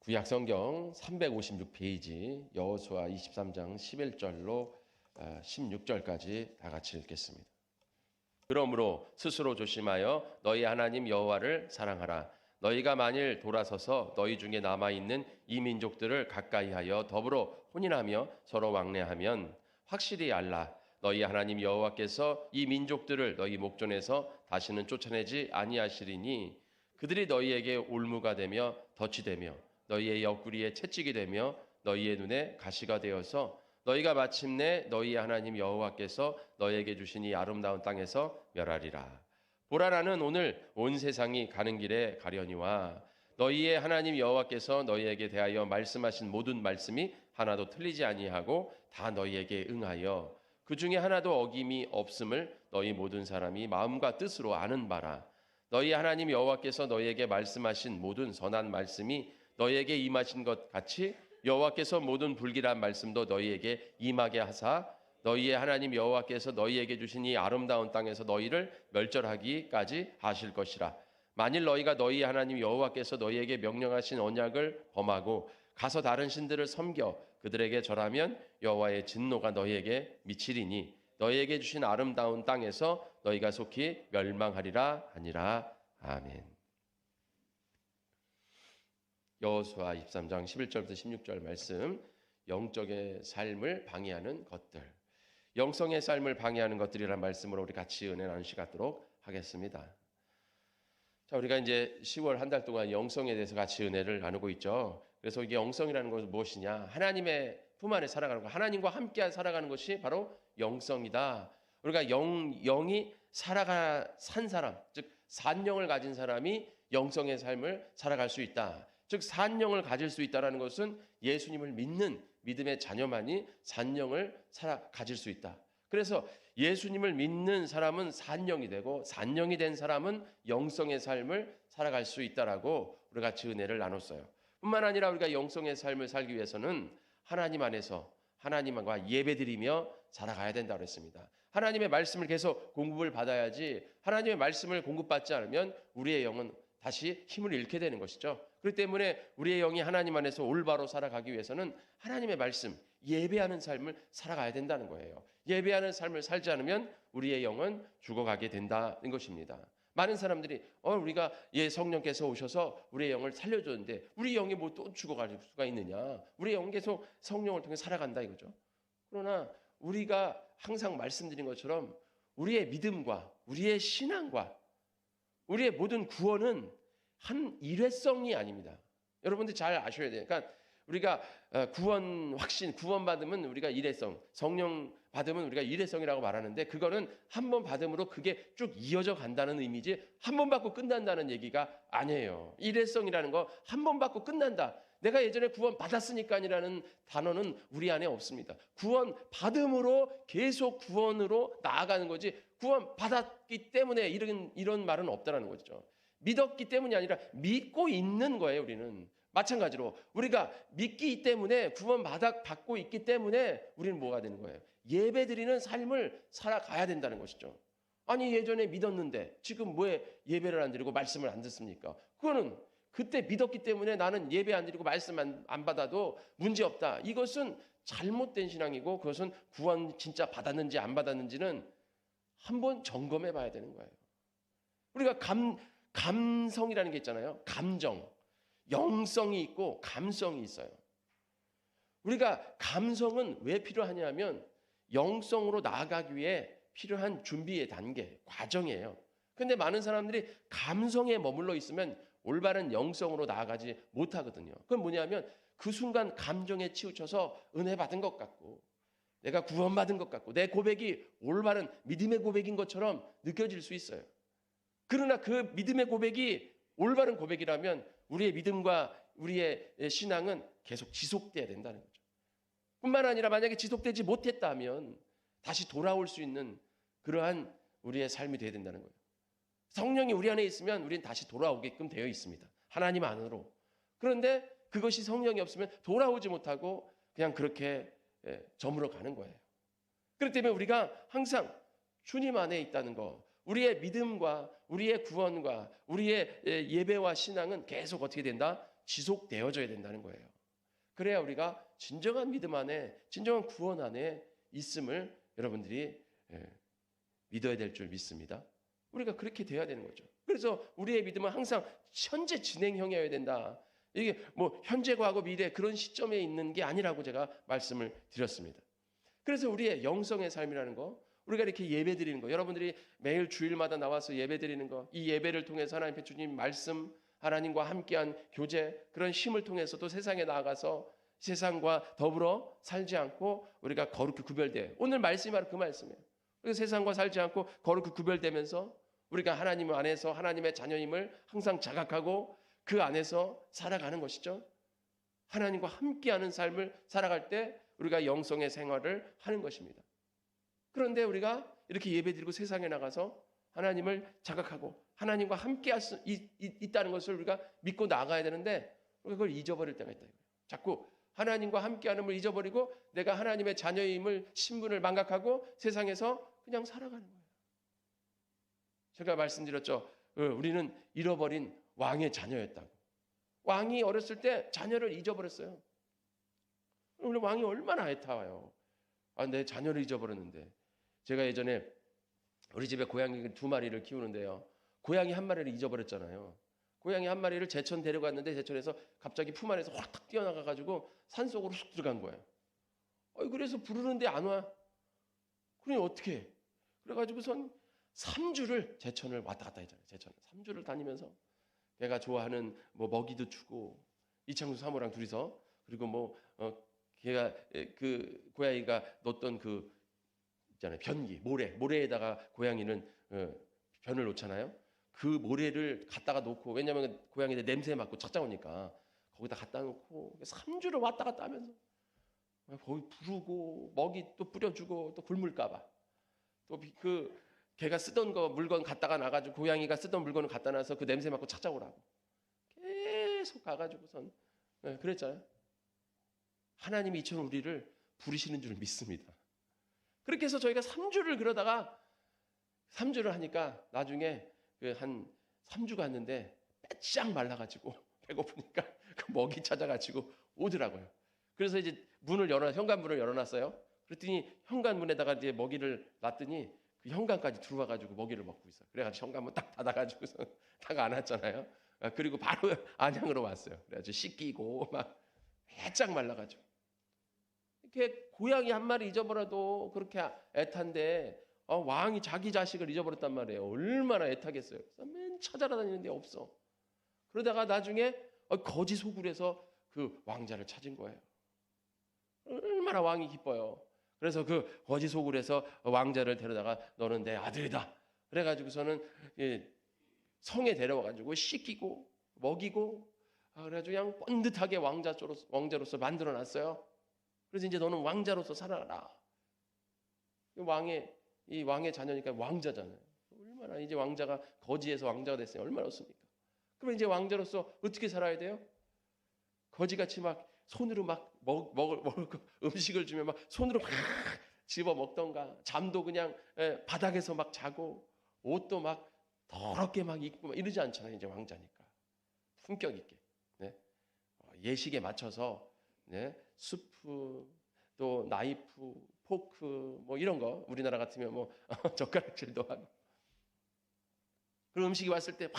구약 성경 356페이지 여호수아 23장 11절로 16절까지 다 같이 읽겠습니다. 그러므로 스스로 조심하여 너희 하나님 여호와를 사랑하라. 너희가 만일 돌아서서 너희 중에 남아있는 이 민족들을 가까이하여 더불어 혼인하며 서로 왕래하면 확실히 알라. 너희 하나님 여호와께서 이 민족들을 너희 목전에서 다시는 쫓아내지 아니하시리니 그들이 너희에게 올무가 되며 덫이 되며 너희의 옆구리에 채찍이 되며 너희의 눈에 가시가 되어서 너희가 마침내 너희의 하나님 여호와께서 너희에게 주신 이 아름다운 땅에서 멸하리라. 보라, 나는 오늘 온 세상이 가는 길에 가려니와 너희의 하나님 여호와께서 너희에게 대하여 말씀하신 모든 말씀이 하나도 틀리지 아니하고 다 너희에게 응하여 그 중에 하나도 어김이 없음을 너희 모든 사람이 마음과 뜻으로 아는 바라. 너희 하나님 여호와께서 너희에게 말씀하신 모든 선한 말씀이 너희에게 임하신 것 같이 여호와께서 모든 불길한 말씀도 너희에게 임하게 하사 너희의 하나님 여호와께서 너희에게 주신 이 아름다운 땅에서 너희를 멸절하기까지 하실 것이라. 만일 너희가 너희 하나님 여호와께서 너희에게 명령하신 언약을 범하고 가서 다른 신들을 섬겨 그들에게 절하면 여호와의 진노가 너희에게 미치리니 너희에게 주신 아름다운 땅에서 너희가 속히 멸망하리라 하니라. 아멘. 여호수아 23장 11절부터 16절 말씀, 영적의 삶을 방해하는 것들, 영성의 삶을 방해하는 것들이라는 말씀으로 우리 같이 은혜 나누시 갖도록 하겠습니다. 자, 우리가 이제 10월 한 달 동안 영성에 대해서 같이 은혜를 나누고 있죠. 그래서 이게 영성이라는 것은 무엇이냐? 하나님의 품 안에 살아가는 것, 하나님과 함께 살아가는 것이 바로 영성이다. 우리가 영이 산 사람, 즉 산영을 가진 사람이 영성의 삶을 살아갈 수 있다. 즉 산영을 가질 수 있다는 것은 예수님을 믿는 믿음의 자녀만이 산영을 가질 수 있다. 그래서 예수님을 믿는 사람은 산영이 되고 산영이 된 사람은 영성의 삶을 살아갈 수 있다라고 우리 같이 은혜를 나눴어요. 뿐만 아니라 우리가 영성의 삶을 살기 위해서는 하나님 안에서 하나님과 예배드리며 살아가야 된다고 했습니다. 하나님의 말씀을 계속 공급을 받아야지 하나님의 말씀을 공급받지 않으면 우리의 영은 다시 힘을 잃게 되는 것이죠. 그렇기 때문에 우리의 영이 하나님 안에서 올바로 살아가기 위해서는 하나님의 말씀, 예배하는 삶을 살아가야 된다는 거예요. 예배하는 삶을 살지 않으면 우리의 영은 죽어가게 된다는 것입니다. 많은 사람들이 우리가 성령께서 오셔서 우리의 영을 살려줬는데 우리 영이 뭐 또 죽어갈 수가 있느냐. 우리의 영은 계속 성령을 통해 살아간다 이거죠. 그러나 우리가 항상 말씀드린 것처럼 우리의 믿음과 우리의 신앙과 우리의 모든 구원은 한 일회성이 아닙니다. 여러분들 잘 아셔야 돼요. 그러니까 우리가 구원 받으면 우리가 일회성, 성령 받으면 우리가 일회성이라고 말하는데 그거는 한 번 받음으로 그게 쭉 이어져 간다는 의미지 한 번 받고 끝난다는 얘기가 아니에요. 일회성이라는 거 한 번 받고 끝난다. 내가 예전에 구원 받았으니까이라는 단어는 우리 안에 없습니다. 구원 받음으로 계속 구원으로 나아가는 거지 구원 받았기 때문에 이런 말은 없다라는 거죠. 믿었기 때문이 아니라 믿고 있는 거예요. 우리는 마찬가지로 우리가 믿기 때문에 구원 받고 있기 때문에 우리는 뭐가 되는 거예요? 예배드리는 삶을 살아가야 된다는 것이죠. 아니 예전에 믿었는데 지금 왜 예배를 안 드리고 말씀을 안 듣습니까? 그거는 그때 믿었기 때문에 나는 예배 안 드리고 말씀 안 받아도 문제없다. 이것은 잘못된 신앙이고 그것은 구원 진짜 받았는지 안 받았는지는 한번 점검해 봐야 되는 거예요. 우리가 감성이라는 게 있잖아요. 감정, 영성이 있고 감성이 있어요. 우리가 감성은 왜 필요하냐면 영성으로 나아가기 위해 필요한 준비의 단계, 과정이에요. 근데 많은 사람들이 감성에 머물러 있으면 올바른 영성으로 나아가지 못하거든요. 그건 뭐냐면 그 순간 감정에 치우쳐서 은혜 받은 것 같고 내가 구원받은 것 같고 내 고백이 올바른 믿음의 고백인 것처럼 느껴질 수 있어요. 그러나 그 믿음의 고백이 올바른 고백이라면 우리의 믿음과 우리의 신앙은 계속 지속돼야 된다는 거죠. 뿐만 아니라 만약에 지속되지 못했다면 다시 돌아올 수 있는 그러한 우리의 삶이 되어야 된다는 거예요. 성령이 우리 안에 있으면 우리는 다시 돌아오게끔 되어 있습니다. 하나님 안으로. 그런데 그것이 성령이 없으면 돌아오지 못하고 그냥 그렇게 저물어 가는 거예요. 그렇기 때문에 우리가 항상 주님 안에 있다는 거, 우리의 믿음과 우리의 구원과 우리의 예배와 신앙은 계속 어떻게 된다? 지속되어져야 된다는 거예요. 그래야 우리가 진정한 믿음 안에, 진정한 구원 안에 있음을 여러분들이 믿어야 될 줄 믿습니다. 우리가 그렇게 돼야 되는 거죠. 그래서 우리의 믿음은 항상 현재 진행형이어야 된다. 이게 뭐 현재, 과거, 미래 그런 시점에 있는 게 아니라고 제가 말씀을 드렸습니다. 그래서 우리의 영성의 삶이라는 거, 우리가 이렇게 예배 드리는 거, 여러분들이 매일 주일마다 나와서 예배 드리는 거, 이 예배를 통해서 하나님의 주님 말씀, 하나님과 함께한 교제, 그런 힘을 통해서 또 세상에 나아가서 세상과 더불어 살지 않고 우리가 거룩히 구별돼. 오늘 말씀이 바로 그 말씀이에요. 그래서 세상과 살지 않고 거룩히 구별되면서 우리가 하나님 안에서 하나님의 자녀임을 항상 자각하고 그 안에서 살아가는 것이죠. 하나님과 함께하는 삶을 살아갈 때 우리가 영성의 생활을 하는 것입니다. 그런데 우리가 이렇게 예배드리고 세상에 나가서 하나님을 자각하고 하나님과 함께할 수 있다는 것을 우리가 믿고 나가야 되는데 우리가 그걸 잊어버릴 때가 있다. 자꾸 하나님과 함께하는 걸 잊어버리고 내가 하나님의 자녀임을, 신분을 망각하고 세상에서 그냥 살아가는 거예요. 제가 말씀드렸죠. 우리는 잃어버린 왕의 자녀였다고. 왕이 어렸을 때 자녀를 잊어버렸어요. 우리 왕이 얼마나 애타워요. 내 자녀를 잊어버렸는데. 제가 예전에 우리 집에 고양이 2마리를 키우는데요. 고양이 1마리를 잊어버렸잖아요. 고양이 1마리를 제천 데려갔는데 제천에서 갑자기 품 안에서 확 뛰어나가가지고 산속으로 쑥 들어간 거예요. 그래서 부르는데 안 와. 그러니 어떻게 해? 그래가지고선 3주를 제천을 왔다 갔다 했잖아요. 제천을 3주를 다니면서 걔가 좋아하는 뭐 먹이도 주고 이창수 사모랑 둘이서 그리고 걔가 그 고양이가 넣었던 그 있잖아요. 변기, 모래에다가 고양이는 변을 놓잖아요. 그 모래를 갖다가 놓고, 왜냐하면 고양이들 냄새 맡고 찾아오니까 거기다 갖다 놓고 3주를 왔다 갔다 하면서 거기 부르고 먹이 또 뿌려주고 또 굶을까봐 또 그 걔가 쓰던 거 물건 갖다가 놔가지고 고양이가 쓰던 물건을 갖다 놔서 그 냄새 맡고 찾아오라고 계속 가가지고선 그랬잖아요. 하나님이 이처럼 우리를 부르시는 줄 믿습니다. 그렇게 해서 저희가 3주를 그러다가 3주를 하니까 나중에 한 3주 갔는데 빼짝 말라가지고 배고프니까 그 먹이 찾아가지고 오더라고요. 그래서 이제 현관문을 열어놨어요. 그랬더니 현관문에다가 이제 먹이를 놨더니 그 현관까지 들어와가지고 먹이를 먹고 있어요. 그래가지고 현관문 딱 닫아가지고서 딱 안았잖아요. 그리고 바로 안양으로 왔어요. 그래가지고 씻기고 막 빼짝 말라가지고. 이렇게 고양이 1마리 잊어버려도 그렇게 애탄데 왕이 자기 자식을 잊어버렸단 말이에요. 얼마나 애타겠어요. 그래서 맨 찾아다니는데 없어. 그러다가 나중에 거지 소굴에서 그 왕자를 찾은 거예요. 얼마나 왕이 기뻐요. 그래서 그 거지 소굴에서 왕자를 데려다가 너는 내 아들이다. 그래가지고서는 성에 데려와가지고 씻기고 먹이고 그래가지고 그냥 번듯하게 왕자로서 만들어놨어요. 그래서 이제 너는 왕자로서 살아라. 이 왕의 자녀니까 왕자잖아요. 얼마나 이제 왕자가 거지에서 왕자가 됐어요. 얼마나 좋습니까? 그러면 이제 왕자로서 어떻게 살아야 돼요? 거지같이 막 손으로 막 먹을 음식을 주면 막 손으로 막 집어 먹던가, 잠도 그냥 바닥에서 막 자고, 옷도 막 더럽게 막 입고 막 이러지 않잖아요. 이제 왕자니까 품격 있게 예식에 맞춰서 수프 또 나이프, 포크 뭐 이런 거 우리나라 같으면 뭐 젓가락질도 하고 그런 음식이 왔을 때 막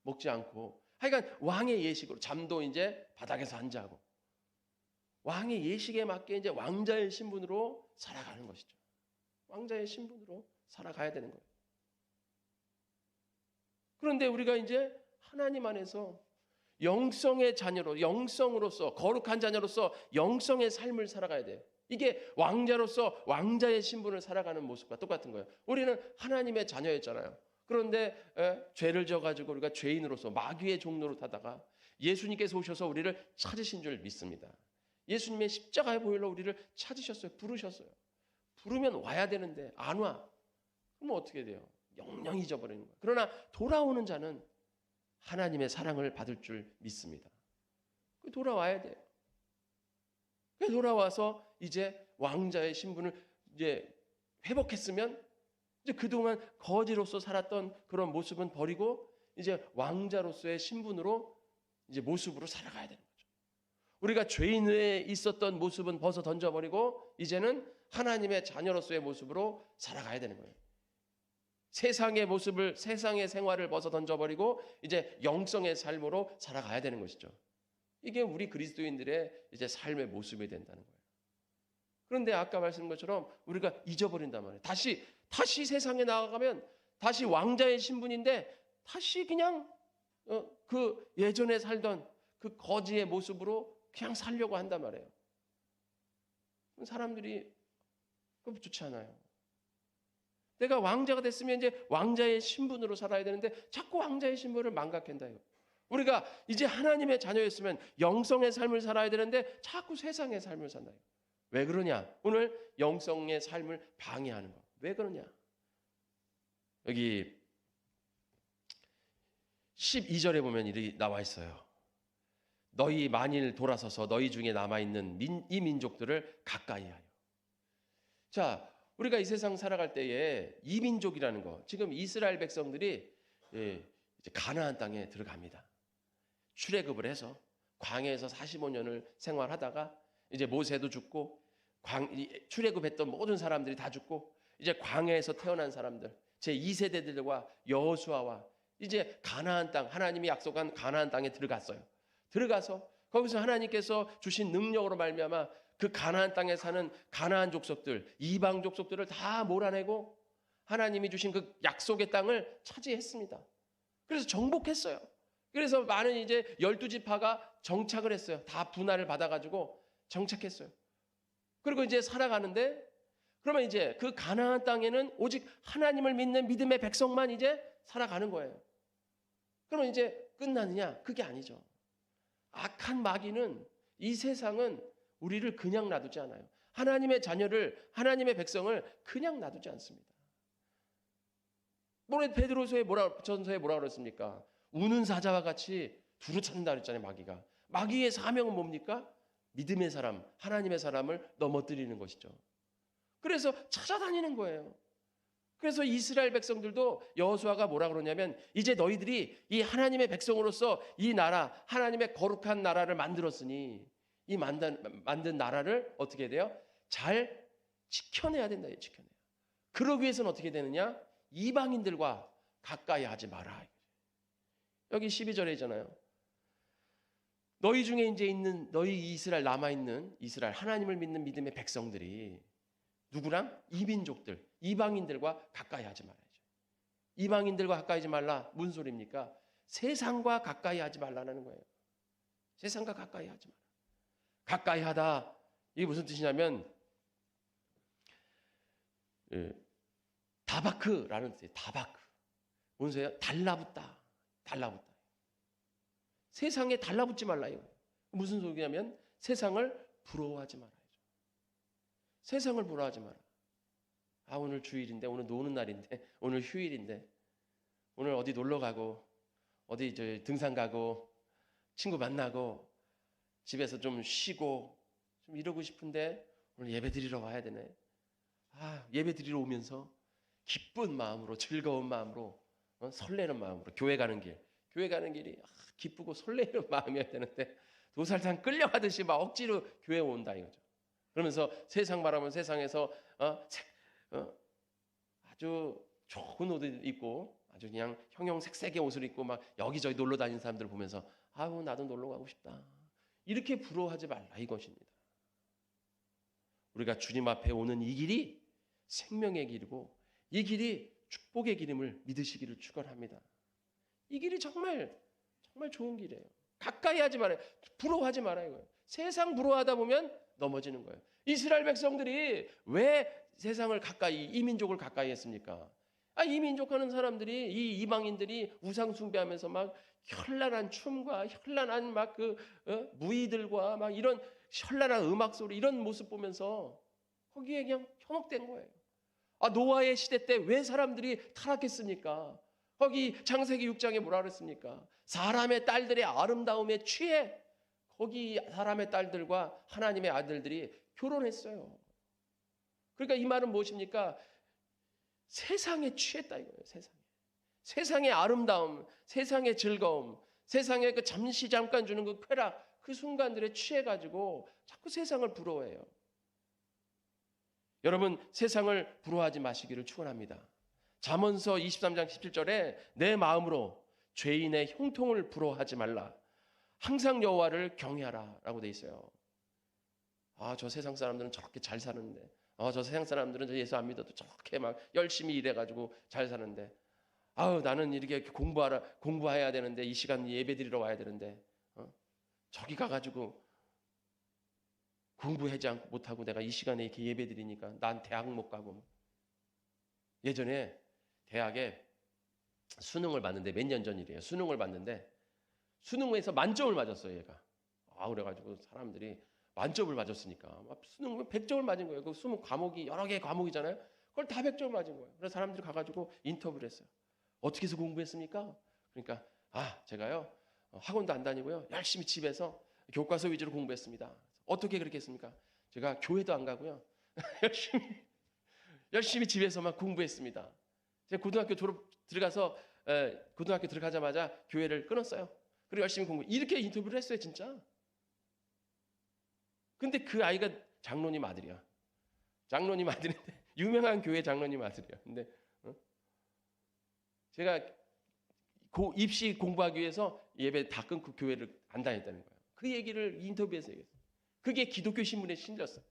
먹지 않고 하여간 왕의 예식으로 잠도 이제 바닥에서 안 자고 왕의 예식에 맞게 이제 왕자의 신분으로 살아가는 것이죠. 왕자의 신분으로 살아가야 되는 거예요. 그런데 우리가 이제 하나님 안에서 영성의 자녀로, 영성으로서 거룩한 자녀로서 영성의 삶을 살아가야 돼요. 이게 왕자로서 왕자의 신분을 살아가는 모습과 똑같은 거예요. 우리는 하나님의 자녀였잖아요. 그런데 죄를 져가지고 우리가 죄인으로서 마귀의 종로로 타다가 예수님께서 오셔서 우리를 찾으신 줄 믿습니다. 예수님의 십자가의 보혈로 우리를 찾으셨어요. 부르셨어요. 부르면 와야 되는데 안 와. 그러면 어떻게 돼요? 영영 잊어버리는 거예요. 그러나 돌아오는 자는 하나님의 사랑을 받을 줄 믿습니다. 돌아와야 돼요. 돌아와서 이제 왕자의 신분을 이제 회복했으면 이제 그동안 거지로서 살았던 그런 모습은 버리고 이제 왕자로서의 신분으로 이제 모습으로 살아가야 되는 거죠. 우리가 죄인에 있었던 모습은 벗어 던져버리고 이제는 하나님의 자녀로서의 모습으로 살아가야 되는 거예요. 세상의 모습을, 세상의 생활을 벗어 던져버리고 이제 영성의 삶으로 살아가야 되는 것이죠. 이게 우리 그리스도인들의 이제 삶의 모습이 된다는 거예요. 그런데 아까 말씀드린 것처럼 우리가 잊어버린단 말이에요. 다시 세상에 나아가면 다시 왕자의 신분인데 다시 그냥 그 예전에 살던 그 거지의 모습으로 그냥 살려고 한단 말이에요. 사람들이 그거 좋지 않아요. 내가 왕자가 됐으면 이제 왕자의 신분으로 살아야 되는데 자꾸 왕자의 신분을 망각한다요. 우리가 이제 하나님의 자녀였으면 영성의 삶을 살아야 되는데 자꾸 세상의 삶을 산다요. 왜 그러냐? 오늘 영성의 삶을 방해하는 거. 왜 그러냐? 여기 12절에 보면 이렇게 나와 있어요. 너희 만일 돌아서서 너희 중에 남아있는 이 민족들을 가까이 하여. 자, 우리가 이 세상 살아갈 때에 이 민족이라는 거, 지금 이스라엘 백성들이 이제 가나안 땅에 들어갑니다. 출애굽을 해서 광야에서 45년을 생활하다가 이제 모세도 죽고 출애굽했던 모든 사람들이 다 죽고 이제 광야에서 태어난 사람들, 제 2세대들과 여호수아와 이제 가나안 땅, 하나님이 약속한 가나안 땅에 들어갔어요. 들어가서 거기서 하나님께서 주신 능력으로 말미암아 그 가나안 땅에 사는 가나안 족속들, 이방 족속들을 다 몰아내고 하나님이 주신 그 약속의 땅을 차지했습니다. 그래서 정복했어요. 그래서 많은 이제 12지파가 정착을 했어요. 다 분할을 받아가지고 정착했어요. 그리고 이제 살아가는데 그러면 이제 그 가나안 땅에는 오직 하나님을 믿는 믿음의 백성만 이제 살아가는 거예요. 그러면 이제 끝나느냐? 그게 아니죠. 악한 마귀는 이 세상은 우리를 그냥 놔두지 않아요. 하나님의 자녀를, 하나님의 백성을 그냥 놔두지 않습니다. 베드로전서에 뭐라 그랬습니까? 우는 사자와 같이 두루 찾는다 그랬잖아요, 마귀가. 마귀의 사명은 뭡니까? 믿음의 사람, 하나님의 사람을 넘어뜨리는 것이죠. 그래서 찾아다니는 거예요. 그래서 이스라엘 백성들도 여호수아가 뭐라 그러냐면 이제 너희들이 이 하나님의 백성으로서 이 나라, 하나님의 거룩한 나라를 만들었으니 이 만든 나라를 어떻게 해야 돼요? 잘 지켜내야 된다. 지켜내야. 그러기 위해서는 어떻게 되느냐? 이방인들과 가까이 하지 마라. 여기 12절에 있잖아요. 너희 중에 이제 있는 너희 이스라엘 남아있는 이스라엘 하나님을 믿는 믿음의 백성들이 누구랑? 이민족들, 이방인들과 가까이 하지 말아야죠. 이방인들과 가까이 하지 말라. 무슨 소리입니까? 세상과 가까이 하지 말라는 거예요. 세상과 가까이 하지 마라. 가까이 하다. 이게 무슨 뜻이냐면 다바크라는 뜻이에요. 다바크. 무슨 소리예요? 달라붙다. 달라붙다. 세상에 달라붙지 말라 이거예요. 무슨 소리냐면 세상을 부러워하지 말아야죠. 세상을 부러워하지 마라. 아, 오늘 주일인데, 오늘 노는 날인데, 오늘 휴일인데, 오늘 어디 놀러 가고, 어디 등산 가고, 친구 만나고, 집에서 좀 쉬고, 좀 이러고 싶은데 오늘 예배 드리러 와야 되네. 아, 예배 드리러 오면서 기쁜 마음으로, 즐거운 마음으로, 설레는 마음으로 교회 가는 길이 기쁘고 설레는 마음이어야 되는데 도살장 끌려가듯이 막 억지로 교회 온다 이거죠. 그러면서 세상 말하면 세상에서 아주 좋은 옷을 입고 아주 그냥 형형색색의 옷을 입고 막 여기저기 놀러 다니는 사람들 보면서 아우 나도 놀러 가고 싶다. 이렇게 부러워하지 말라 이것입니다. 우리가 주님 앞에 오는 이 길이 생명의 길이고 이 길이 축복의 길임을 믿으시기를 축원합니다. 이 길이 정말 좋은 길이에요. 가까이 하지 말아요. 부러워하지 말아요. 세상 부러워하다 보면 넘어지는 거예요. 이스라엘 백성들이 왜 세상을 가까이, 이 민족을 가까이 했습니까? 이 민족하는 사람들이, 이 이방인들이 우상 숭배하면서 막 현란한 춤과 현란한 막 무희들과 막 이런 현란한 음악 소리 이런 모습 보면서 거기에 그냥 현혹된 거예요. 노아의 시대 때 왜 사람들이 타락했습니까? 거기 창세기 6장에 뭐라 그랬습니까? 사람의 딸들의 아름다움에 취해 거기 사람의 딸들과 하나님의 아들들이 결혼했어요. 그러니까 이 말은 무엇입니까? 세상에 취했다 이거예요. 세상의 아름다움, 세상의 즐거움, 세상에 그 잠깐 주는 그 쾌락, 그 순간들에 취해가지고 자꾸 세상을 부러워해요. 여러분, 세상을 부러워하지 마시기를 축원합니다. 잠언서 23장 17절에 내 마음으로 죄인의 형통을 부러워하지 말라. 항상 여호와를 경외하라 라고 돼 있어요. 아, 저 세상 사람들은 저렇게 잘 사는데, 저 세상 사람들은 저 예수 안 믿어도 저렇게 막 열심히 일해가지고 잘 사는데, 아우, 나는 이렇게 공부해야 되는데, 이 시간 예배 드리러 와야 되는데, 저기 가가지고 공부하지 못하고 내가 이 시간에 이렇게 예배 드리니까 난 대학 못 가고. 예전에 대학에 수능을 봤는데, 몇 년 전 일이에요. 수능을 봤는데 수능에서 만점을 맞았어요, 얘가. 그래가지고 사람들이 만점을 맞았으니까 수능 100점을 맞은 거예요. 그 20과목이 여러 개의 과목이잖아요. 그걸 다 100점을 맞은 거예요. 그래서 사람들이 가가지고 인터뷰를 했어요. 어떻게 해서 공부했습니까? 그러니까 제가요, 학원도 안 다니고요, 열심히 집에서 교과서 위주로 공부했습니다. 어떻게 그렇게 했습니까? 제가 교회도 안 가고요, 열심히 집에서만 공부했습니다. 제가 고등학교 들어가자마자 교회를 끊었어요. 그리고 열심히 이렇게 인터뷰를 했어요, 진짜. 근데 그 아이가 장로님 아들이야. 장로님 아들인데, 유명한 교회 장로님 아들이야. 근데 제가 입시 공부하기 위해서 예배 다 끊고 교회를 안 다녔다는 거예요. 그 얘기를 인터뷰에서 얘기했어요. 그게 기독교 신문에 실렸어요.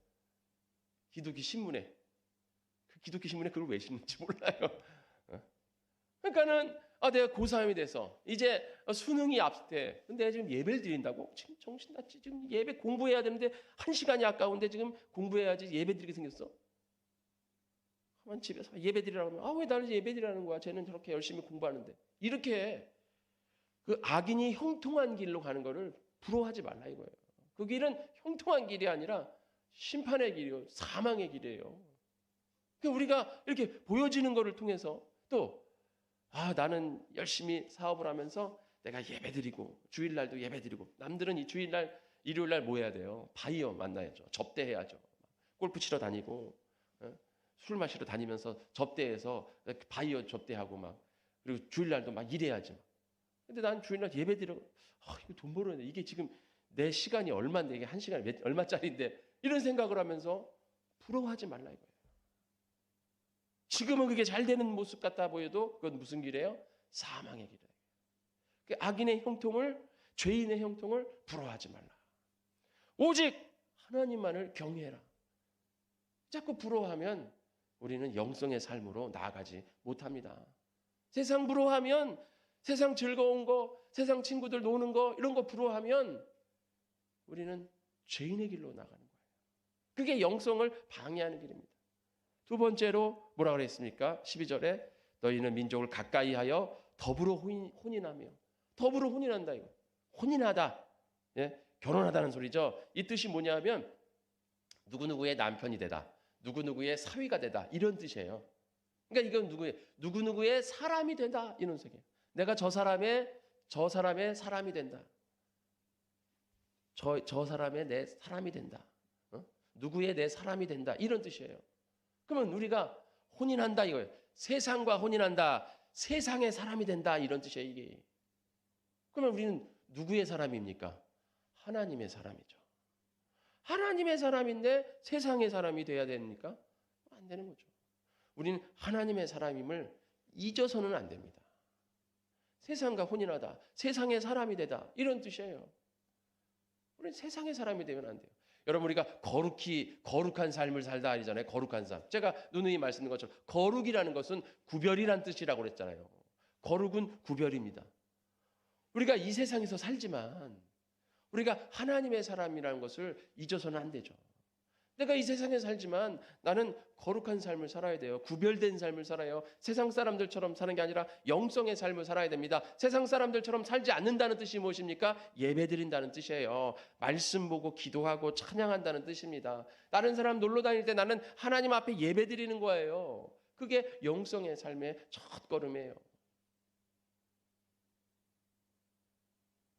기독교 신문에. 그 기독교 신문에 그걸 왜 실는지 몰라요. 그러니까는 내가 고3이 돼서 이제 수능이 앞에, 근데 지금 예배를 드린다고? 지금 정신 났지. 지금 예배 공부해야 되는데 1시간이 아까운데 지금 공부해야지 예배 드리게 생겼어. 한 집에서 예배 드리라고 하면 왜 나는 예배 드리라는 거야? 쟤는 저렇게 열심히 공부하는데. 이렇게 그 악인이 형통한 길로 가는 거를 부러워하지 말라 이거예요. 그 길은 형통한 길이 아니라 심판의 길이요, 사망의 길이에요. 그러니까 우리가 이렇게 보여지는 거를 통해서 또 나는 열심히 사업을 하면서 내가 예배드리고 주일날도 예배드리고, 남들은 이 주일날 일요일날 뭐 해야 돼요? 바이어 만나야죠. 접대해야죠. 골프 치러 다니고 술 마시러 다니면서 접대해서 바이어 접대하고 그리고 주일날도 일해야지. 근데 난 주일날 예배드리고 이거 돈 벌어야 이게 지금 내 시간이 얼마인데, 이게 한 시간에 얼마짜리인데, 이런 생각을 하면서 부러워하지 말라 이거예요. 지금은 그게 잘 되는 모습 같아 보여도 그건 무슨 길이에요? 사망의 길이에요. 악인의 형통을, 죄인의 형통을 부러워하지 말라. 오직 하나님만을 경외해라. 자꾸 부러워하면 우리는 영성의 삶으로 나아가지 못합니다. 세상 부러워하면, 세상 즐거운 거, 세상 친구들 노는 거, 이런 거 부러워하면 우리는 죄인의 길로 나가는 거예요. 그게 영성을 방해하는 길입니다. 두 번째로 뭐라 그랬습니까? 12절에 너희는 민족을 가까이하여 더불어 혼인하며. 더불어 혼인한다 이거. 혼인하다. 결혼하다는 소리죠. 이 뜻이 뭐냐면 누구누구의 남편이 되다, 누구누구의 사위가 되다, 이런 뜻이에요. 그러니까 이건 누구누구의 사람이 되다, 이런 속이에요. 내가 저 사람의 사람이 된다. 저 사람의 내 사람이 된다. 누구의 내 사람이 된다, 이런 뜻이에요. 그러면 우리가 혼인한다 이거예요. 세상과 혼인한다, 세상의 사람이 된다, 이런 뜻이에요, 이게. 그러면 우리는 누구의 사람입니까? 하나님의 사람이죠. 하나님의 사람인데 세상의 사람이 돼야 됩니까? 안 되는 거죠. 우리는 하나님의 사람임을 잊어서는 안 됩니다. 세상과 혼인하다, 세상의 사람이 되다, 이런 뜻이에요. 우리는 세상의 사람이 되면 안 돼요. 여러분, 우리가 거룩한 삶을 살다 아니잖아요. 거룩한 삶. 제가 누누이 말씀드린 것처럼 거룩이라는 것은 구별이란 뜻이라고 그랬잖아요. 거룩은 구별입니다. 우리가 이 세상에서 살지만 우리가 하나님의 사람이라는 것을 잊어서는 안 되죠. 내가 이 세상에 살지만 나는 거룩한 삶을 살아야 돼요. 구별된 삶을 살아요. 세상 사람들처럼 사는 게 아니라 영성의 삶을 살아야 됩니다. 세상 사람들처럼 살지 않는다는 뜻이 무엇입니까? 예배드린다는 뜻이에요. 말씀 보고 기도하고 찬양한다는 뜻입니다. 다른 사람 놀러 다닐 때 나는 하나님 앞에 예배드리는 거예요. 그게 영성의 삶의 첫걸음이에요.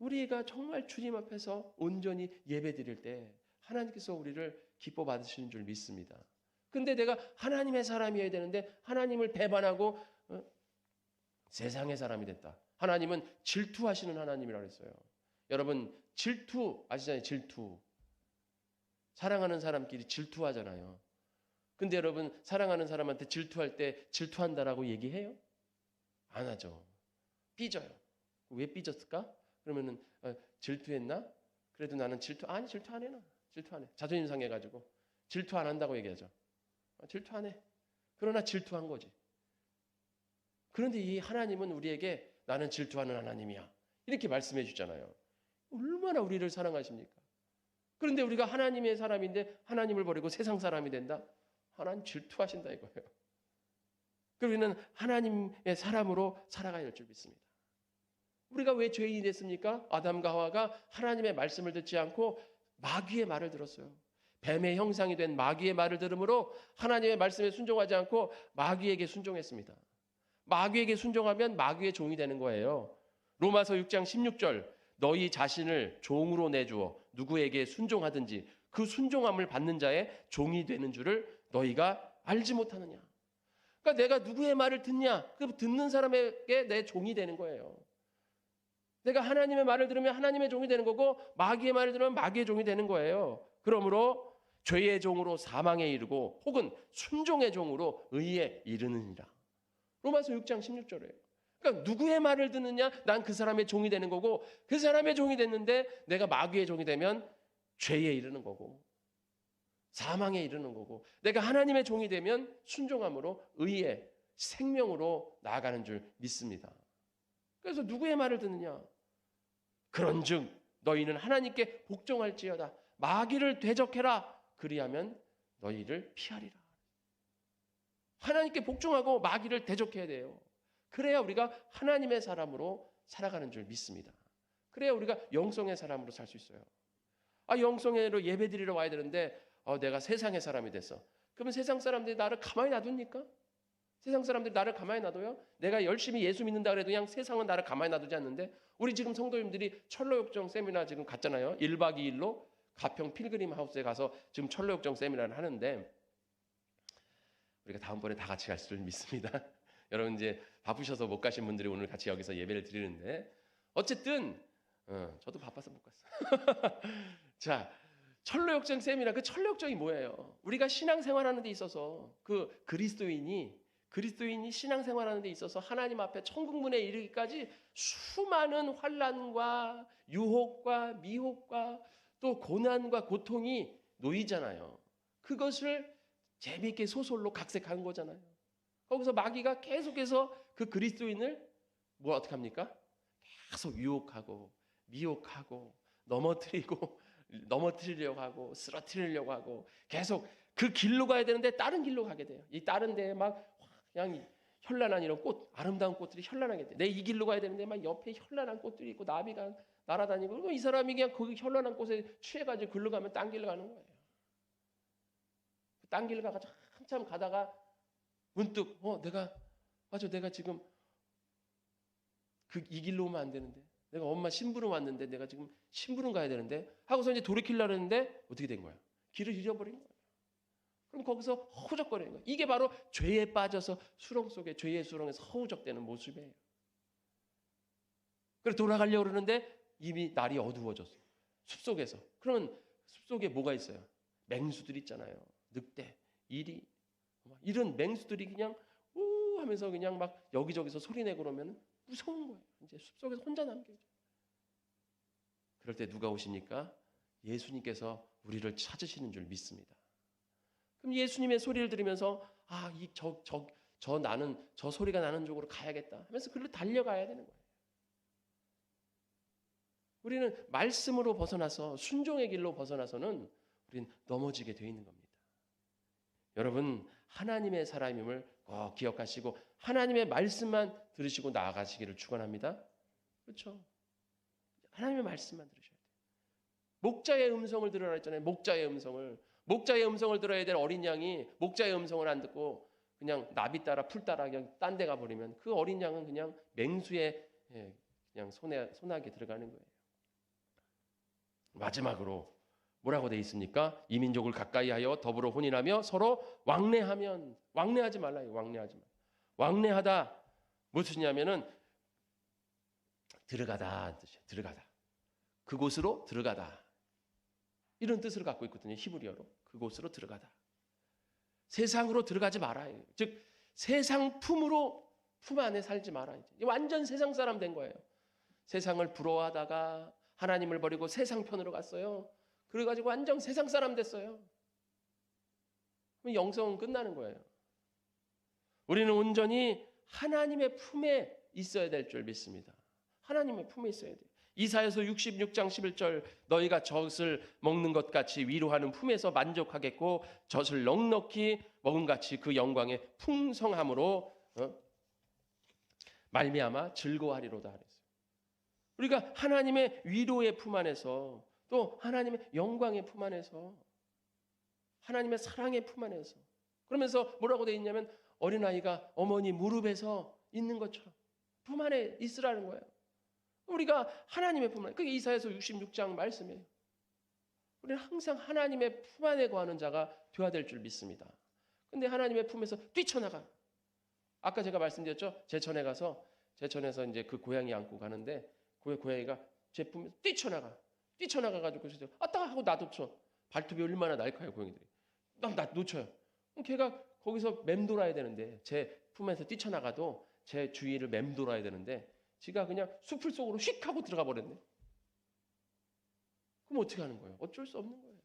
우리가 정말 주님 앞에서 온전히 예배드릴 때 하나님께서 우리를 기뻐 받으시는 줄 믿습니다. 근데 내가 하나님의 사람이어야 되는데 하나님을 배반하고 세상의 사람이 됐다. 하나님은 질투하시는 하나님이라고 했어요. 여러분 질투 아시잖아요. 질투. 사랑하는 사람끼리 질투하잖아요. 근데 여러분 사랑하는 사람한테 질투할 때 질투한다라고 얘기해요? 안 하죠. 삐져요. 왜 삐졌을까? 그러면은 질투했나? 그래도 나는 질투 안 해. 나 질투 안 해. 자존심 상해가지고 질투 안 한다고 얘기하죠. 질투 안 해. 그러나 질투한 거지. 그런데 이 하나님은 우리에게 나는 질투하는 하나님이야. 이렇게 말씀해 주잖아요. 얼마나 우리를 사랑하십니까? 그런데 우리가 하나님의 사람인데 하나님을 버리고 세상 사람이 된다? 하나님 질투하신다 이거예요. 우리는 하나님의 사람으로 살아가야 할 줄 믿습니다. 우리가 왜 죄인이 됐습니까? 아담과 하와가 하나님의 말씀을 듣지 않고 마귀의 말을 들었어요. 뱀의 형상이 된 마귀의 말을 들으므로 하나님의 말씀에 순종하지 않고 마귀에게 순종했습니다. 마귀에게 순종하면 마귀의 종이 되는 거예요. 로마서 6장 16절 너희 자신을 종으로 내주어 누구에게 순종하든지 그 순종함을 받는 자의 종이 되는 줄을 너희가 알지 못하느냐. 그러니까 내가 누구의 말을 듣냐? 그 듣는 사람에게 내 종이 되는 거예요. 내가 하나님의 말을 들으면 하나님의 종이 되는 거고 마귀의 말을 들으면 마귀의 종이 되는 거예요. 그러므로 죄의 종으로 사망에 이르고 혹은 순종의 종으로 의에 이르느니라. 로마서 6장 16절이에요. 그러니까 누구의 말을 듣느냐? 난 그 사람의 종이 되는 거고 그 사람의 종이 됐는데 내가 마귀의 종이 되면 죄에 이르는 거고 사망에 이르는 거고 내가 하나님의 종이 되면 순종함으로 의에 생명으로 나아가는 줄 믿습니다. 그래서 누구의 말을 듣느냐? 그런즉 너희는 하나님께 복종할지어다. 마귀를 대적해라. 그리하면 너희를 피하리라. 하나님께 복종하고 마귀를 대적해야 돼요. 그래야 우리가 하나님의 사람으로 살아가는 줄 믿습니다. 그래야 우리가 영성의 사람으로 살 수 있어요. 영성회로 예배드리러 와야 되는데 내가 세상의 사람이 됐어. 그러면 세상 사람들이 나를 가만히 놔둡니까? 세상 사람들이 나를 가만히 놔둬요? 내가 열심히 예수 믿는다 그래도 그냥 세상은 나를 가만히 놔두지 않는데 우리 지금 성도님들이 철로역정 세미나 지금 갔잖아요. 1박 2일로 가평 필그림 하우스에 가서 지금 철로역정 세미나를 하는데 우리가 다음번에 다 같이 갈 줄 믿습니다. 여러분 이제 바쁘셔서 못 가신 분들이 오늘 같이 여기서 예배를 드리는데 어쨌든 저도 바빠서 못 갔어요. 자, 철로역정 세미나 그 철로역정이 뭐예요? 우리가 신앙생활하는 데 있어서 그 그리스도인이 신앙생활하는 데 있어서 하나님 앞에 천국문에 이르기까지 수많은 환난과 유혹과 미혹과 또 고난과 고통이 놓이잖아요. 그것을 재미있게 소설로 각색한 거잖아요. 거기서 마귀가 계속해서 그 그리스도인을 어떻게 합니까? 계속 유혹하고 미혹하고 넘어뜨리려고 하고 쓰러뜨리려고 하고 계속 그 길로 가야 되는데 다른 길로 가게 돼요. 이 다른 데에 막 그냥 현란한 이런 아름다운 꽃들이 현란하게 돼. 내 이 길로 가야 되는데 막 옆에 현란한 꽃들이 있고 나비가 날아다니고 그리고 이 사람이 그냥 거기 현란한 꽃에 취해가지고 글로 가면 딴 길로 가는 거예요. 딴 길로 가가지고 한참 가다가 문득 내가 지금 이 길로 오면 안 되는데 내가 엄마 심부름 왔는데 내가 지금 심부름 가야 되는데 하고서 이제 돌이키려고 했는데 어떻게 된 거야? 길을 잃어버린 거야. 그럼 거기서 허우적거리는 거예요. 이게 바로 죄에 빠져서 수렁 속에 죄의 수렁에서 허우적대는 모습이에요. 그래서 돌아가려고 그러는데 이미 날이 어두워졌어. 숲속에서. 그러면 숲속에 뭐가 있어요? 맹수들 있잖아요. 늑대, 이리 이런 맹수들이 그냥 우 하면서 그냥 막 여기저기서 소리내고 그러면 무서운 거예요. 이제 숲속에서 혼자 남겨져. 그럴 때 누가 오십니까? 예수님께서 우리를 찾으시는 줄 믿습니다. 그럼 예수님의 소리를 들으면서 나는 저 소리가 나는 쪽으로 가야겠다 하면서 그걸로 달려가야 되는 거예요. 우리는 말씀으로 벗어나서 순종의 길로 벗어나서는 우리는 넘어지게 되어 있는 겁니다. 여러분 하나님의 사람임을 꼭 기억하시고 하나님의 말씀만 들으시고 나아가시기를 축원합니다. 그렇죠? 하나님의 말씀만 들으셔야 돼요. 목자의 음성을 들으라 했잖아요. 목자의 음성을 들어야 될 어린 양이 목자의 음성을 안 듣고 그냥 나비 따라 풀 따라 그냥 딴 데 가버리면 그 어린 양은 그냥 맹수의 그냥 소나기에 들어가는 거예요. 마지막으로 뭐라고 돼 있습니까? 이민족을 가까이하여 더불어 혼인하며 서로 왕래하면, 왕래하지 말라요. 왕래하지 말. 왕래하다 무엇이냐면은 들어가다 뜻이에요. 들어가다. 그곳으로 들어가다. 이런 뜻을 갖고 있거든요. 히브리어로. 그곳으로 들어가다. 세상으로 들어가지 말아요. 즉 세상 품 안에 살지 말아요. 완전 세상 사람 된 거예요. 세상을 부러워하다가 하나님을 버리고 세상 편으로 갔어요. 그래가지고 완전 세상 사람 됐어요. 그럼 영성은 끝나는 거예요. 우리는 온전히 하나님의 품에 있어야 될 줄 믿습니다. 하나님의 품에 있어야 돼요. 이사야서 66장 11절 너희가 젖을 먹는 것 같이 위로하는 품에서 만족하겠고 젖을 넉넉히 먹은 같이 그 영광의 풍성함으로 말미암아 즐거워하리로다 그랬어요. 우리가 하나님의 위로의 품 안에서 또 하나님의 영광의 품 안에서 하나님의 사랑의 품 안에서 그러면서 뭐라고 되어 있냐면 어린아이가 어머니 무릎에서 있는 것처럼 품 안에 있으라는 거예요. 우리가 하나님의 품 안에 그게 이사야서 66장 말씀이에요. 우리는 항상 하나님의 품 안에 거하는 자가 되어야 될 줄 믿습니다. 근데 하나님의 품에서 뛰쳐나가. 아까 제가 말씀드렸죠. 제천에서 이제 그 고양이 안고 가는데 그 고양이가 제 품에서 뛰쳐나가가지고 아따 하고 놔뒀죠. 발톱이 얼마나 날카요 고양이들이. 나 놓쳐요. 그럼 걔가 거기서 맴돌아야 되는데 제 품에서 뛰쳐나가도 제 주위를 맴돌아야 되는데 지가 그냥 숲을 속으로 휙 하고 들어가 버렸네. 그럼 어떻게 하는 거예요? 어쩔 수 없는 거예요.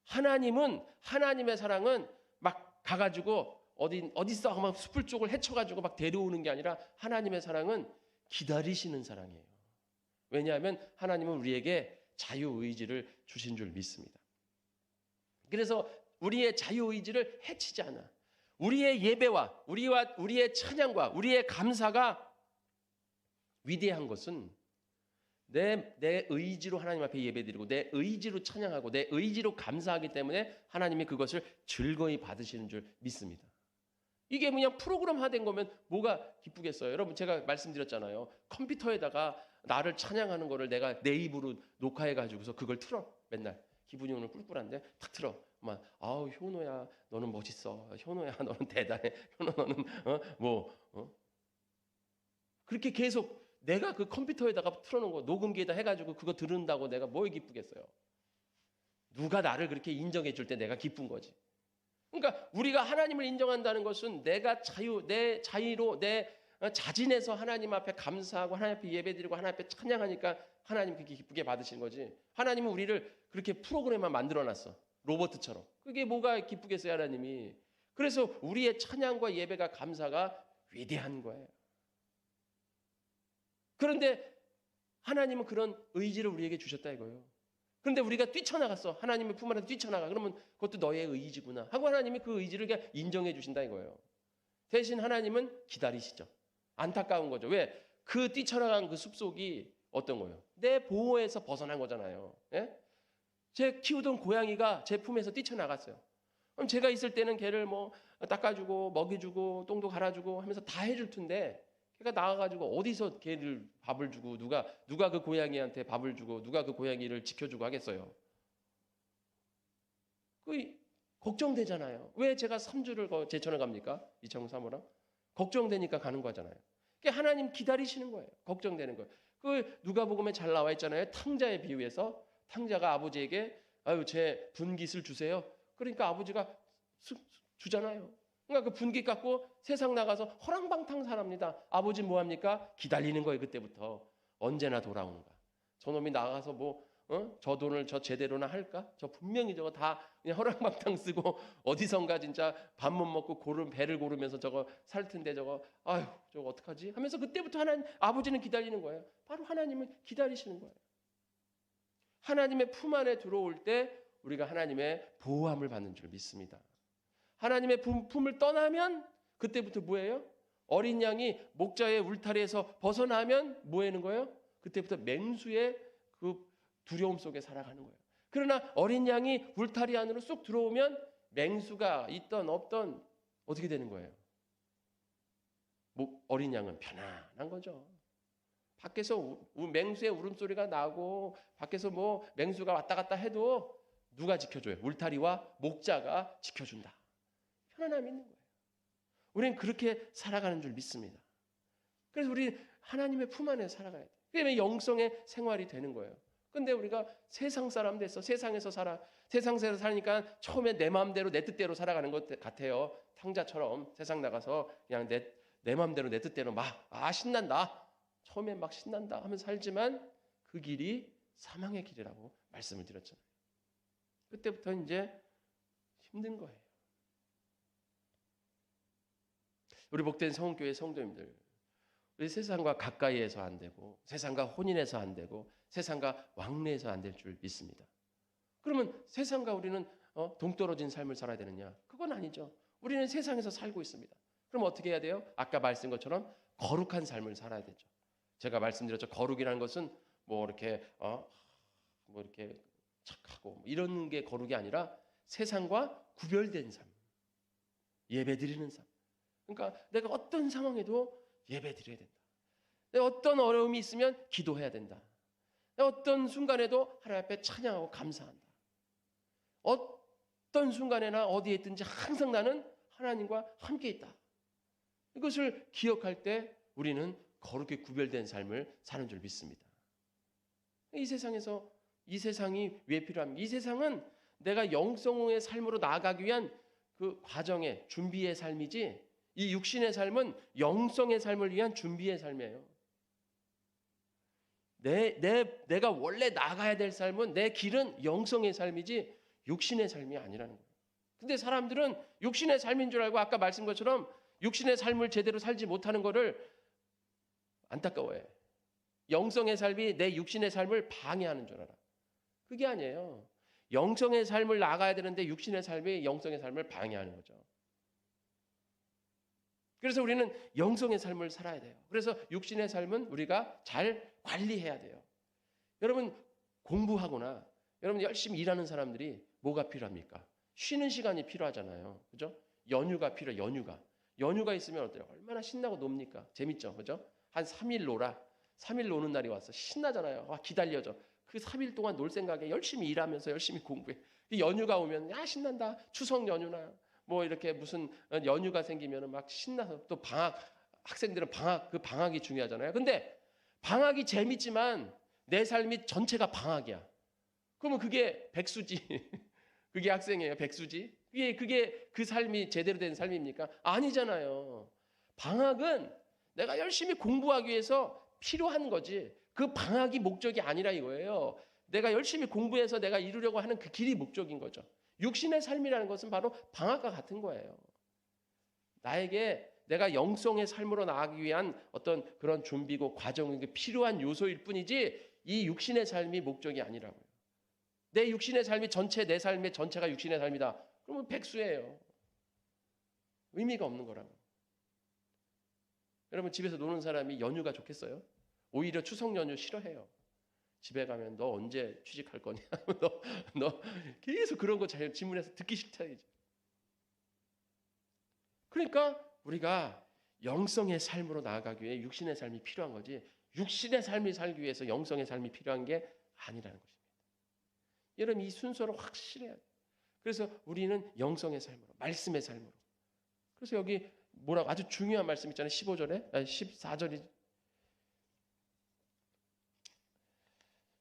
하나님의 사랑은 막 가가지고 어디서 하면 숲을 쪽을 헤쳐가지고 막 데려오는 게 아니라 하나님의 사랑은 기다리시는 사랑이에요. 왜냐하면 하나님은 우리에게 자유의지를 주신 줄 믿습니다. 그래서 우리의 자유의지를 해치지 않아. 우리의 예배와 우리의 찬양과 우리의 감사가 위대한 것은 내 의지로 하나님 앞에 예배드리고 내 의지로 찬양하고 내 의지로 감사하기 때문에 하나님이 그것을 즐거이 받으시는 줄 믿습니다. 이게 그냥 프로그램화된 거면 뭐가 기쁘겠어요? 여러분 제가 말씀드렸잖아요. 컴퓨터에다가 나를 찬양하는 거를 내가 내 입으로 녹화해가지고서 그걸 틀어. 맨날 기분이 오늘 꿀꿀한데 탁 틀어. 막 아우 효노야 너는 멋있어. 효노야 너는 대단해. 효노 너는 그렇게 계속 내가 그 컴퓨터에다가 틀어놓은 거 녹음기에다 해가지고 그거 들은다고 내가 뭘 기쁘겠어요? 누가 나를 그렇게 인정해 줄 때 내가 기쁜 거지. 그러니까 우리가 하나님을 인정한다는 것은 내가 내 자유로 내 자진해서 하나님 앞에 감사하고 하나님 앞에 예배드리고 하나님 앞에 찬양하니까 하나님 그렇게 기쁘게 받으시는 거지. 하나님은 우리를 그렇게 프로그램만 만들어놨어. 로봇처럼. 그게 뭐가 기쁘겠어요 하나님이. 그래서 우리의 찬양과 예배가 감사가 위대한 거예요. 그런데 하나님은 그런 의지를 우리에게 주셨다 이거예요. 그런데 우리가 뛰쳐나갔어. 하나님의 품 안에서 뛰쳐나가. 그러면 그것도 너의 의지구나 하고 하나님이 그 의지를 그냥 인정해 주신다 이거예요. 대신 하나님은 기다리시죠. 안타까운 거죠. 왜? 그 뛰쳐나간 그 숲속이 어떤 거예요? 내 보호에서 벗어난 거잖아요. 예? 제 키우던 고양이가 제 품에서 뛰쳐나갔어요. 그럼 제가 있을 때는 걔를 뭐 닦아주고 먹이주고 똥도 갈아주고 하면서 다 해줄 텐데 걔가 나가가지고 어디서 걔를 밥을 주고 누가 그 고양이한테 밥을 주고 누가 그 고양이를 지켜주고 하겠어요. 그 걱정되잖아요. 왜 제가 3주를 제천을 갑니까? 이창훈 사모랑 걱정되니까 가는 거잖아요. 그러니까 하나님 기다리시는 거예요. 걱정되는 거예요. 그 누가복음에 잘 나와 있잖아요. 탕자의 비유에서 탕자가 아버지에게 아유 제 분깃을 주세요. 그러니까 아버지가 주잖아요. 그러니까 그 분깃 갖고 세상 나가서 허랑방탕 살합니다. 아버지 뭐 합니까? 기다리는 거예요. 그때부터 언제나 돌아오는가. 저놈이 나가서 저 돈을 저 제대로나 할까? 저 분명히 저거 다 그냥 허랑방탕 쓰고 어디선가 진짜 밥 못 먹고 배를 고르면서 저거 살 텐데 저거 어떡하지? 하면서 그때부터 아버지는 기다리는 거예요. 바로 하나님은 기다리시는 거예요. 하나님의 품 안에 들어올 때 우리가 하나님의 보호함을 받는 줄 믿습니다. 하나님의 품을 떠나면 그때부터 뭐예요? 어린 양이 목자의 울타리에서 벗어나면 뭐 하는 거예요? 그때부터 맹수의 그 두려움 속에 살아가는 거예요. 그러나 어린 양이 울타리 안으로 쏙 들어오면 맹수가 있던 없던 어떻게 되는 거예요? 어린 양은 편안한 거죠. 밖에서 맹수의 울음소리가 나고 밖에서 뭐 맹수가 왔다 갔다 해도 누가 지켜줘요? 울타리와 목자가 지켜준다. 편안함이 있는 거예요. 우리는 그렇게 살아가는 줄 믿습니다. 그래서 우리 하나님의 품 안에 살아가야 돼요. 그게 영성의 생활이 되는 거예요. 근데 우리가 세상 사람 돼서 세상에서 살아. 세상에서 사니까 처음에 내 마음대로 내 뜻대로 살아가는 것 같아요. 탕자처럼 세상 나가서 그냥 내 마음대로 내 뜻대로 막 신난다. 처음에 막 신난다 하면서 살지만 그 길이 사망의 길이라고 말씀을 드렸잖아요. 그때부터 이제 힘든 거예요. 우리 복된 성교회 성도님들, 우리 세상과 가까이에서 안 되고 세상과 혼인해서 안 되고 세상과 왕래해서 안 될 줄 믿습니다. 그러면 세상과 우리는 동떨어진 삶을 살아야 되느냐? 그건 아니죠. 우리는 세상에서 살고 있습니다. 그럼 어떻게 해야 돼요? 아까 말씀한 것처럼 거룩한 삶을 살아야 되죠. 제가 말씀드렸죠. 거룩이라는 것은 뭐 이렇게 착하고 뭐 이런 게 거룩이 아니라 세상과 구별된 삶, 예배드리는 삶. 그러니까 내가 어떤 상황에도 예배드려야 된다. 내가 어떤 어려움이 있으면 기도해야 된다. 내가 어떤 순간에도 하나님 앞에 찬양하고 감사한다. 어떤 순간에나 어디에 있든지 항상 나는 하나님과 함께 있다. 이것을 기억할 때 우리는 거룩히 구별된 삶을 사는 줄 믿습니다. 이 세상에서 이 세상이 왜 필요합니까? 이 세상은 내가 영성의 삶으로 나아가기 위한 그 과정의 준비의 삶이지 이 육신의 삶은 영성의 삶을 위한 준비의 삶이에요. 내가 원래 나가야 될 삶은 내 길은 영성의 삶이지 육신의 삶이 아니라는 거예요. 근데 사람들은 육신의 삶인 줄 알고 아까 말씀한 것처럼 육신의 삶을 제대로 살지 못하는 것을 안타까워해. 영성의 삶이 내 육신의 삶을 방해하는 줄 알아. 그게 아니에요. 영성의 삶을 나가야 되는데 육신의 삶이 영성의 삶을 방해하는 거죠. 그래서 우리는 영성의 삶을 살아야 돼요. 그래서 육신의 삶은 우리가 잘 관리해야 돼요. 여러분 공부하거나 여러분 열심히 일하는 사람들이 뭐가 필요합니까? 쉬는 시간이 필요하잖아요. 그죠? 연휴가 필요해요. 연휴가 있으면 어때요? 얼마나 신나고 놉니까? 재밌죠? 그죠? 한 3일 놀아. 3일 노는 날이 왔어. 신나잖아요. 기다려져. 그 3일 동안 놀 생각에 열심히 일하면서 열심히 공부해. 연휴가 오면 신난다. 추석 연휴나 뭐 이렇게 무슨 연휴가 생기면 막 신나서 또 학생들은 방학이 중요하잖아요. 근데 방학이 재밌지만 내 삶이 전체가 방학이야. 그러면 그게 백수지. 그게 학생이에요. 백수지. 그게 그 삶이 제대로 된 삶입니까? 아니잖아요. 방학은 내가 열심히 공부하기 위해서 필요한 거지. 그 방학이 목적이 아니라 이거예요. 내가 열심히 공부해서 내가 이루려고 하는 그 길이 목적인 거죠. 육신의 삶이라는 것은 바로 방학과 같은 거예요. 나에게 내가 영성의 삶으로 나아가기 위한 어떤 그런 준비고 과정이 필요한 요소일 뿐이지 이 육신의 삶이 목적이 아니라고요. 내 육신의 삶이 내 삶의 전체가 육신의 삶이다. 그러면 백수예요. 의미가 없는 거라고. 여러분 집에서 노는 사람이 연휴가 좋겠어요? 오히려 추석 연휴 싫어해요. 집에 가면 너 언제 취직할 거냐? 너 계속 그런 거 잘 질문해서 듣기 싫다 이제. 그러니까 우리가 영성의 삶으로 나아가기 위해 육신의 삶이 필요한 거지 육신의 삶을 살기 위해서 영성의 삶이 필요한 게 아니라는 것입니다. 여러분 이 순서를 확실해야 돼요. 그래서 우리는 영성의 삶으로, 말씀의 삶으로. 그래서 여기 뭐라고 아주 중요한 말씀 있잖아요. 14절이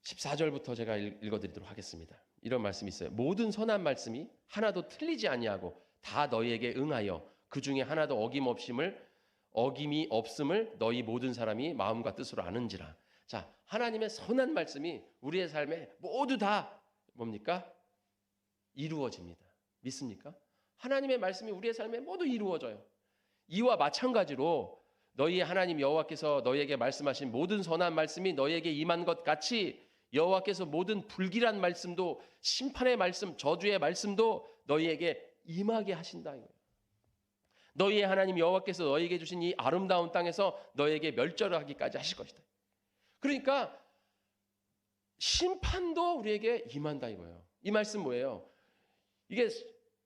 14절부터 제가 읽어드리도록 하겠습니다. 이런 말씀이 있어요. 모든 선한 말씀이 하나도 틀리지 아니하고 다 너희에게 응하여 그 중에 하나도 어김이 없음을 너희 모든 사람이 마음과 뜻으로 아는지라. 자, 하나님의 선한 말씀이 우리의 삶에 모두 다 뭡니까? 이루어집니다. 믿습니까? 하나님의 말씀이 우리의 삶에 모두 이루어져요. 이와 마찬가지로 너희 하나님 여호와께서 너희에게 말씀하신 모든 선한 말씀이 너희에게 임한 것 같이 여호와께서 모든 불길한 말씀도 심판의 말씀, 저주의 말씀도 너희에게 임하게 하신다 이거예요. 너희의 하나님 여호와께서 너희에게 주신 이 아름다운 땅에서 너희에게 멸절하기까지 하실 것이다. 그러니까 심판도 우리에게 임한다 이거예요. 이 말씀 뭐예요? 이게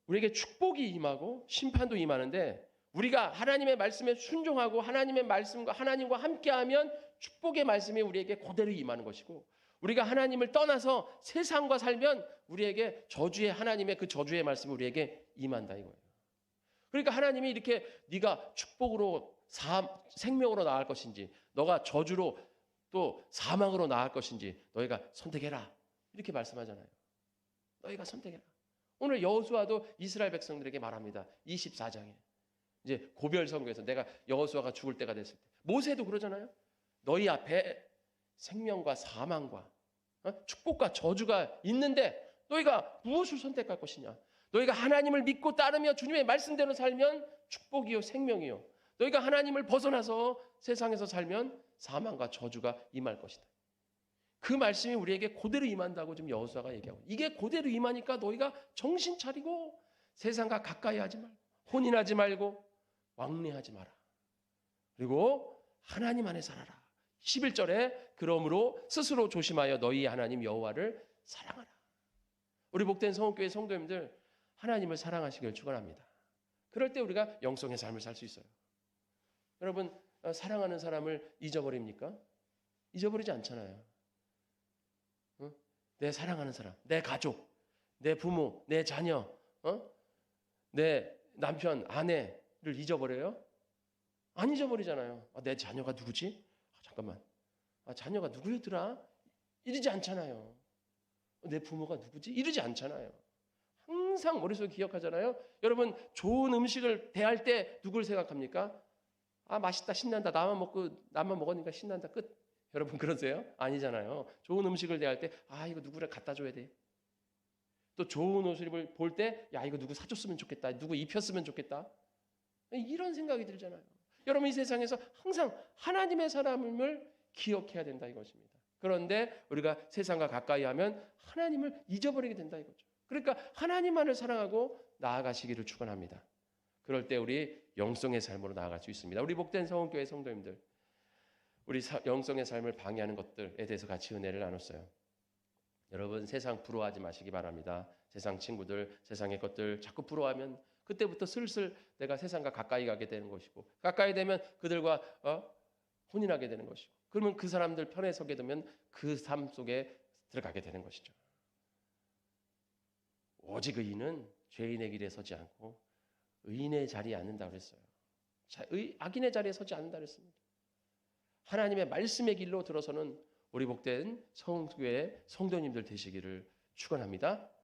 우리에게 축복이 임하고 심판도 임하는데 우리가 하나님의 말씀에 순종하고 하나님의 말씀과 하나님과 함께하면 축복의 말씀이 우리에게 그대로 임하는 것이고, 우리가 하나님을 떠나서 세상과 살면 우리에게 저주의 하나님의 그 저주의 말씀이 우리에게 임한다 이거예요. 그러니까 하나님이 이렇게 네가 축복으로 생명으로 나갈 것인지, 너가 저주로 또 사망으로 나갈 것인지 너희가 선택해라 이렇게 말씀하잖아요. 너희가 선택해라. 오늘 여호수아도 이스라엘 백성들에게 말합니다. 24장에 이제 고별 선거에서 내가 여호수아가 죽을 때가 됐을 때, 모세도 그러잖아요. 너희 앞에 생명과 사망과 축복과 저주가 있는데 너희가 무엇을 선택할 것이냐? 너희가 하나님을 믿고 따르며 주님의 말씀대로 살면 축복이요 생명이요, 너희가 하나님을 벗어나서 세상에서 살면 사망과 저주가 임할 것이다. 그 말씀이 우리에게 그대로 임한다고 지금 여호수아가 얘기하고, 이게 그대로 임하니까 너희가 정신 차리고 세상과 가까이 하지 말고 혼인하지 말고 왕래하지 마라. 그리고 하나님 안에 살아라. 11절에 그러므로 스스로 조심하여 너희 하나님 여호와를 사랑하라. 우리 복된 성읍교회 성도님들, 하나님을 사랑하시길 축원합니다. 그럴 때 우리가 영성의 삶을 살 수 있어요. 여러분, 사랑하는 사람을 잊어버립니까? 잊어버리지 않잖아요. 내 사랑하는 사람, 내 가족, 내 부모, 내 자녀, 내 남편, 아내를 잊어버려요? 안 잊어버리잖아요. 내 자녀가 누구지? 잠깐만, 자녀가 누구였더라? 이러지 않잖아요. 내 부모가 누구지? 이러지 않잖아요. 항상 머릿속에 기억하잖아요. 여러분, 좋은 음식을 대할 때 누굴 생각합니까? 맛있다, 신난다, 나만 먹으니까 신난다, 끝. 여러분 그러세요? 아니잖아요. 좋은 음식을 대할 때 이거 누구를 갖다 줘야 돼. 또 좋은 옷을 볼 때 이거 누구 사줬으면 좋겠다, 누구 입혔으면 좋겠다, 이런 생각이 들잖아요. 여러분, 이 세상에서 항상 하나님의 사람을 기억해야 된다 이것입니다. 그런데 우리가 세상과 가까이 하면 하나님을 잊어버리게 된다 이거죠. 그러니까 하나님만을 사랑하고 나아가시기를 축원합니다. 그럴 때 우리 영성의 삶으로 나아갈 수 있습니다. 우리 복된 성원교회 성도님들, 우리 영성의 삶을 방해하는 것들에 대해서 같이 은혜를 나눴어요. 여러분, 세상 부러워하지 마시기 바랍니다. 세상 친구들, 세상의 것들 자꾸 부러워하면 그때부터 슬슬 내가 세상과 가까이 가게 되는 것이고, 가까이 되면 그들과 혼인하게 되는 것이고, 그러면 그 사람들 편에 서게 되면 그 삶 속에 들어가게 되는 것이죠. 오직 의인은 죄인의 길에 서지 않고 의인의 자리에 앉는다고 그랬어요. 악인의 자리에 서지 않는다 그랬습니다. 하나님의 말씀의 길로 들어서는 우리 복된 성교회 성도님들 되시기를 축원합니다.